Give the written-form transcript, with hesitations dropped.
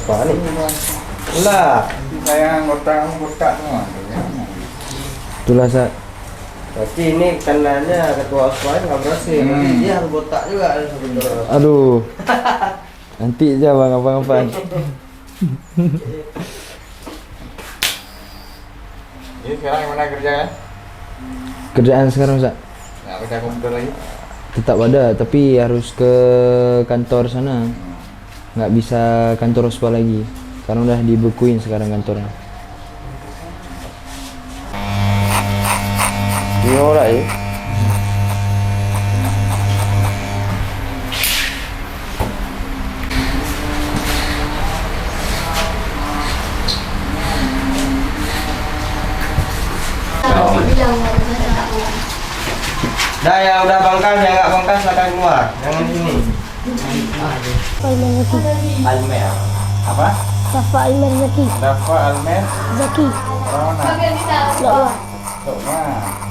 Pak nih. Lah, Saya anggota semua. Itulah Sa. berarti ini kanannya ketua OSPA nggak berhasil. Berarti dia anggota juga sebenarnya. Aduh. Nanti aja bang abang-abang. Jadi sekarang yang mana kerjanya? Kerjaan sekarang Sa. Nggak kerja komputer lagi? Tetap ada, tapi harus ke kantor sana. Nggak bisa kantor OSPA lagi. Karena udah dibekuin sekarang kantornya. Biola ya. Dah yang udah bangkas, yang nggak bangkas silakan keluar. Jangan sini. Almer Zaki. Almer. Apa? Safa Almer Zaki. Dafa Almer Zaki. Corona. Doa. Tuh, nah.